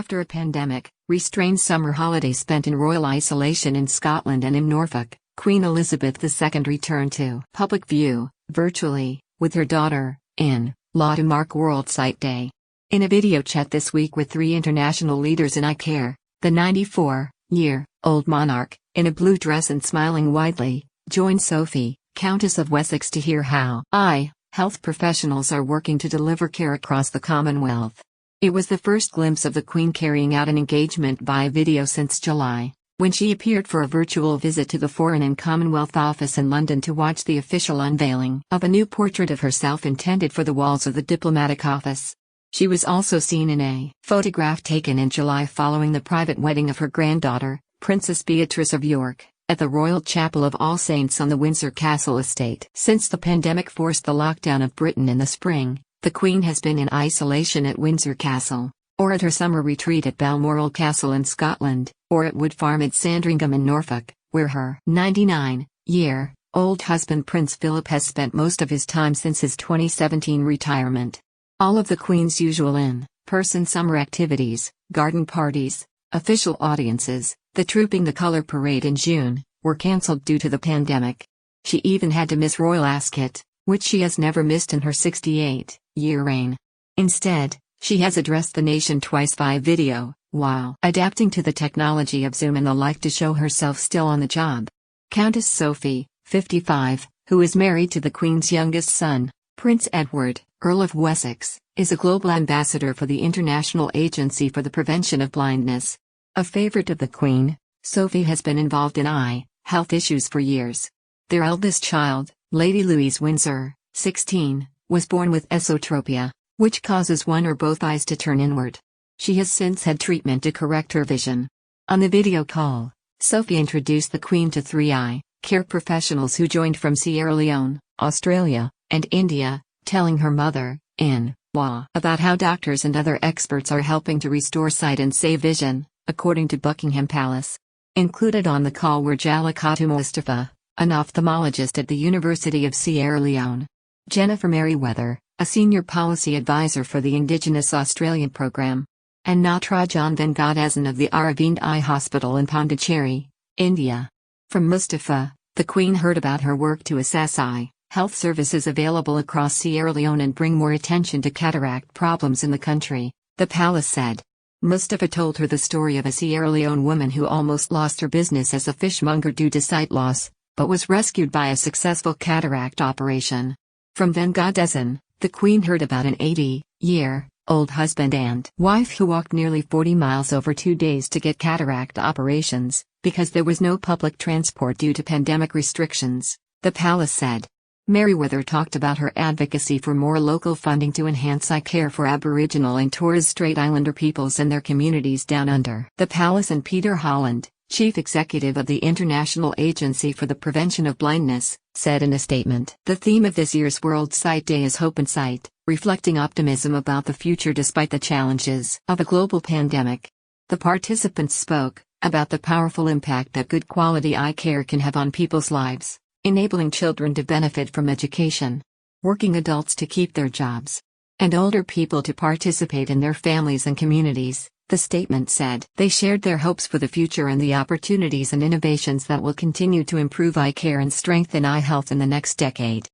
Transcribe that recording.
After a pandemic-restrained summer holiday spent in royal isolation in Scotland and in Norfolk, Queen Elizabeth II returned to public view, virtually, with her daughter-in-law to mark World Sight Day. In a video chat this week with 3 international leaders in eye care, the 94-year-old monarch, in a blue dress and smiling widely, joined Sophie, Countess of Wessex, to hear how eye health professionals are working to deliver care across the Commonwealth. It was the first glimpse of the Queen carrying out an engagement via video since July, when she appeared for a virtual visit to the Foreign and Commonwealth Office in London to watch the official unveiling of a new portrait of herself intended for the walls of the diplomatic office. She was also seen in a photograph taken in July following the private wedding of her granddaughter, Princess Beatrice of York, at the Royal Chapel of All Saints on the Windsor Castle estate. Since the pandemic forced the lockdown of Britain in the spring, the Queen has been in isolation at Windsor Castle, or at her summer retreat at Balmoral Castle in Scotland, or at Wood Farm at Sandringham in Norfolk, where her 99-year-old husband Prince Philip has spent most of his time since his 2017 retirement. All of the Queen's usual in-person summer activities, garden parties, official audiences, the Trooping the Colour Parade in June, were cancelled due to the pandemic. She even had to miss Royal Ascot, which she has never missed in her 68-year reign. Instead, she has addressed the nation twice via video, while adapting to the technology of Zoom and the like to show herself still on the job. Countess Sophie, 55, who is married to the Queen's youngest son, Prince Edward, Earl of Wessex, is a global ambassador for the International Agency for the Prevention of Blindness. A favorite of the Queen, Sophie has been involved in eye health issues for years. Their eldest child, Lady Louise Windsor, 16, was born with esotropia, which causes one or both eyes to turn inward. She has since had treatment to correct her vision. On the video call, Sophie introduced the Queen to 3 eye care professionals who joined from Sierra Leone, Australia, and India, telling her mother-in-law about how doctors and other experts are helping to restore sight and save vision, according to Buckingham Palace. Included on the call were Jalakatu Mustafa, an ophthalmologist at the University of Sierra Leone, Jennifer Merriweather, a senior policy advisor for the Indigenous Australian program, and Natarajan Venkatesan of the Aravind Eye Hospital in Pondicherry, India. From Mustafa, the Queen heard about her work to assess eye health services available across Sierra Leone and bring more attention to cataract problems in the country, the palace said. Mustafa told her the story of a Sierra Leone woman who almost lost her business as a fishmonger due to sight loss, but was rescued by a successful cataract operation. From Venkatesan, the Queen heard about an 80-year-old husband and wife who walked nearly 40 miles over 2 days to get cataract operations, because there was no public transport due to pandemic restrictions, the palace said. Merriweather talked about her advocacy for more local funding to enhance eye care for Aboriginal and Torres Strait Islander peoples and their communities down under the palace, and Peter Holland, chief executive of the International Agency for the Prevention of Blindness, said in a statement. The theme of this year's World Sight Day is Hope and Sight, reflecting optimism about the future despite the challenges of a global pandemic. The participants spoke about the powerful impact that good quality eye care can have on people's lives, enabling children to benefit from education, working adults to keep their jobs, and older people to participate in their families and communities, the statement said. They shared their hopes for the future and the opportunities and innovations that will continue to improve eye care and strengthen eye health in the next decade.